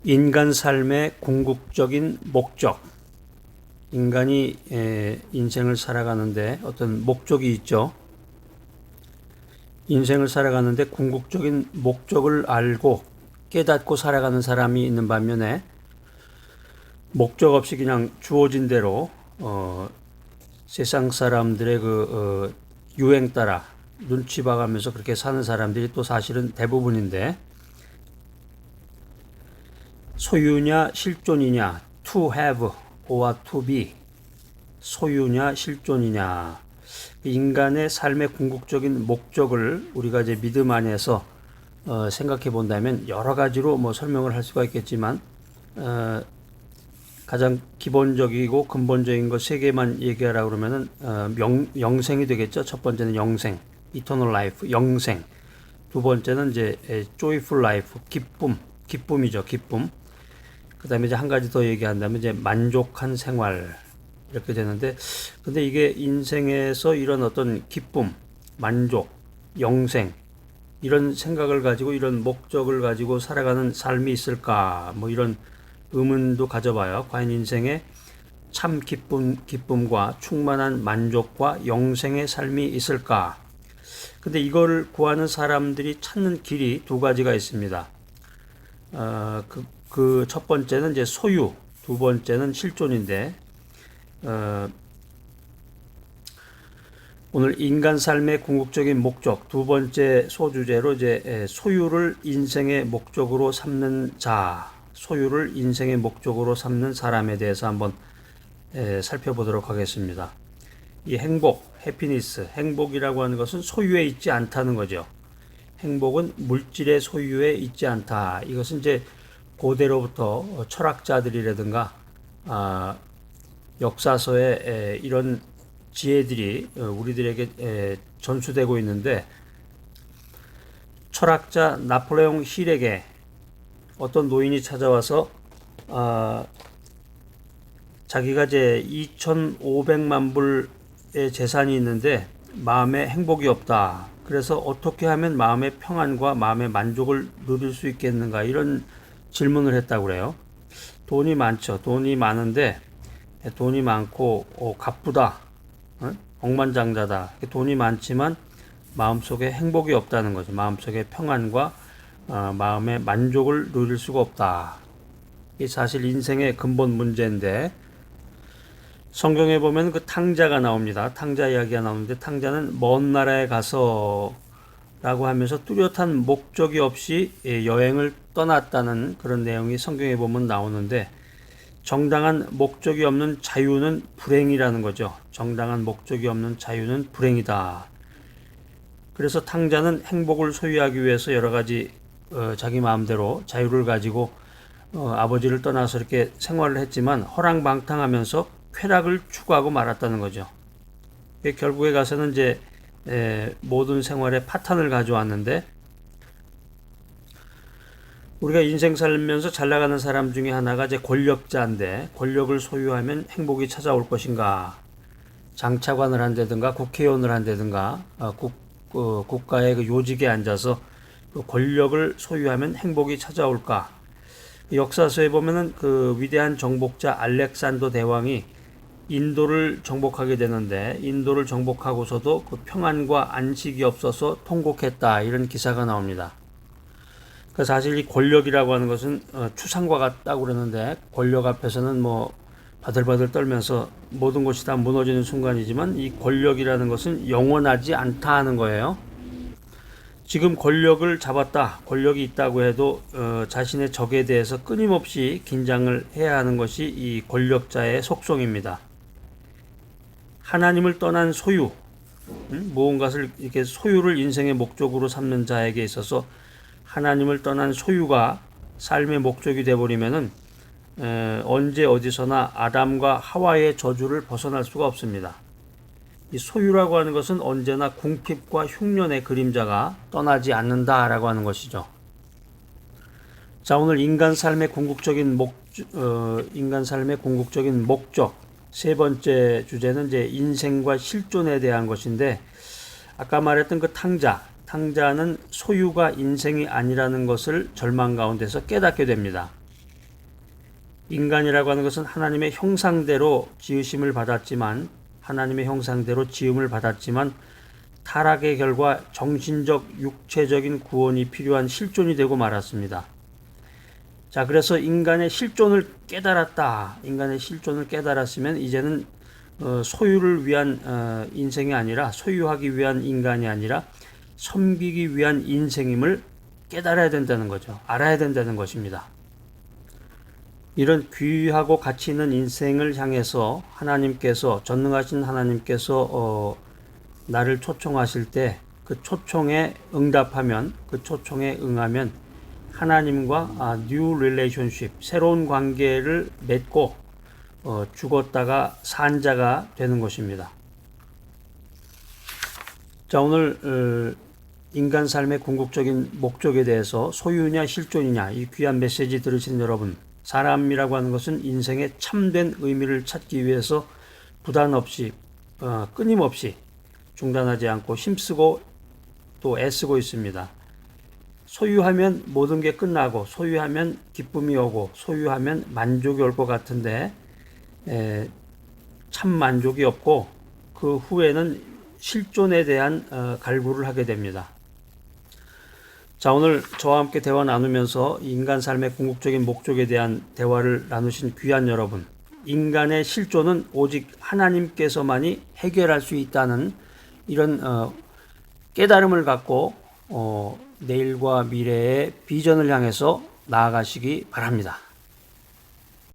인간 삶의 궁극적인 목적. 인간이 인생을 살아가는데 어떤 목적이 있죠. 인생을 살아가는데 궁극적인 목적을 알고 깨닫고 살아가는 사람이 있는 반면에 목적 없이 그냥 주어진 대로 세상 사람들의 유행 따라 눈치 봐가면서 그렇게 사는 사람들이 또 사실은 대부분인데, 소유냐 실존이냐, to have or to be, 소유냐 실존이냐, 인간의 삶의 궁극적인 목적을 우리가 이제 믿음 안에서 생각해 본다면 여러 가지로 설명을 할 수가 있겠지만, 가장 기본적이고 근본적인 것 세 개만 얘기하라 그러면은 영생이 되겠죠. 첫 번째는 영생, eternal life, 영생. 두 번째는 이제 joyful life, 기쁨이죠, 기쁨. 그다음에 이제 한 가지 더 얘기한다면 이제 만족한 생활, 이렇게 되는데, 근데 이게 인생에서 이런 어떤 기쁨, 만족, 영생, 이런 생각을 가지고 이런 목적을 가지고 살아가는 삶이 있을까? 이런 의문도 가져봐요. 과연 인생에 참 기쁨과 충만한 만족과 영생의 삶이 있을까? 근데 이걸 구하는 사람들이 찾는 길이 두 가지가 있습니다. 그 첫 번째는 이제 소유, 두 번째는 실존인데, 오늘 인간 삶의 궁극적인 목적, 두 번째 소주제로 이제 소유를 인생의 목적으로 삼는 자, 소유를 인생의 목적으로 삼는 사람에 대해서 한번 살펴보도록 하겠습니다. 이 행복, 해피니스, 행복이라고 하는 것은 소유에 있지 않다는 거죠. 행복은 물질의 소유에 있지 않다. 이것은 이제 고대로부터 철학자들이라든가 역사서에 이런 지혜들이 우리들에게 전수되고 있는데, 철학자 나폴레옹 힐에게 어떤 노인이 찾아와서 자기가 이제 2,500만 불의 재산이 있는데 마음에 행복이 없다. 그래서 어떻게 하면 마음의 평안과 마음의 만족을 누릴 수 있겠는가, 이런 질문을 했다고 그래요. 돈이 많죠. 돈이 많은데, 돈이 많고 가쁘다, 억만장자다. 돈이 많지만 마음속에 행복이 없다는 거죠. 마음속에 평안과 마음의 만족을 누릴 수가 없다. 이게 사실 인생의 근본 문제인데, 성경에 보면 그 탕자가 나옵니다. 탕자 이야기가 나오는데, 탕자는 먼 나라에 가서 라고 하면서 뚜렷한 목적이 없이 여행을 떠났다는 그런 내용이 성경에 보면 나오는데, 정당한 목적이 없는 자유는 불행이라는 거죠. 정당한 목적이 없는 자유는 불행이다. 그래서 탕자는 행복을 소유하기 위해서 여러 가지 자기 마음대로 자유를 가지고 아버지를 떠나서 이렇게 생활을 했지만 허랑방탕하면서 쾌락을 추구하고 말았다는 거죠. 결국에 가서는 이제 모든 생활에 파탄을 가져왔는데, 우리가 인생 살면서 잘 나가는 사람 중에 하나가 이제 권력자인데, 권력을 소유하면 행복이 찾아올 것인가? 장차관을 한다든가 국회의원을 한다든가 국가의 그 요직에 앉아서 그 권력을 소유하면 행복이 찾아올까? 역사서에 보면은 그 위대한 정복자 알렉산더 대왕이 인도를 정복하게 되는데, 인도를 정복하고서도 그 평안과 안식이 없어서 통곡했다, 이런 기사가 나옵니다. 그 사실 이 권력이라고 하는 것은 추상과 같다고 그러는데, 권력 앞에서는 바들바들 떨면서 모든 것이 다 무너지는 순간이지만, 이 권력이라는 것은 영원하지 않다 하는 거예요. 지금 권력을 잡았다, 권력이 있다고 해도 자신의 적에 대해서 끊임없이 긴장을 해야 하는 것이 이 권력자의 속성입니다. 하나님을 떠난 소유, 무언가를 이렇게 소유를 인생의 목적으로 삼는 자에게 있어서 하나님을 떠난 소유가 삶의 목적이 되어버리면은 언제 어디서나 아담과 하와의 저주를 벗어날 수가 없습니다. 이 소유라고 하는 것은 언제나 궁핍과 흉년의 그림자가 떠나지 않는다라고 하는 것이죠. 자, 오늘 인간 삶의 궁극적인 목적, 세 번째 주제는 이제 인생과 실존에 대한 것인데, 아까 말했던 그 탕자는 소유가 인생이 아니라는 것을 절망 가운데서 깨닫게 됩니다. 인간이라고 하는 것은 하나님의 형상대로 지으심을 받았지만 하나님의 형상대로 지음을 받았지만 타락의 결과 정신적, 육체적인 구원이 필요한 실존이 되고 말았습니다. 자, 그래서 인간의 실존을 깨달았다. 인간의 실존을 깨달았으면 이제는 소유를 위한 인생이 아니라 소유하기 위한 인간이 아니라 섬기기 위한 인생임을 깨달아야 된다는 거죠. 알아야 된다는 것입니다. 이런 귀하고 가치 있는 인생을 향해서 하나님께서 전능하신 하나님께서 나를 초청하실 때 그 초청에 응답하면 그 초청에 응하면 하나님과 new relationship 새로운 관계를 맺고 죽었다가 산 자가 되는 것입니다. 자, 오늘 인간 삶의 궁극적인 목적에 대해서 소유냐 실존이냐 이 귀한 메시지 들으신 여러분, 사람이라고 하는 것은 인생의 참된 의미를 찾기 위해서 부단 없이 끊임없이 중단하지 않고 힘쓰고 또 애쓰고 있습니다. 소유하면 모든 게 끝나고 소유하면 기쁨이 오고 소유하면 만족이 올 것 같은데 참 만족이 없고 그 후에는 실존에 대한 갈구를 하게 됩니다. 자, 오늘 저와 함께 대화 나누면서 인간 삶의 궁극적인 목적에 대한 대화를 나누신 귀한 여러분, 인간의 실존은 오직 하나님께서만이 해결할 수 있다는 이런 깨달음을 갖고 내일과 미래의 비전을 향해서 나아가시기 바랍니다.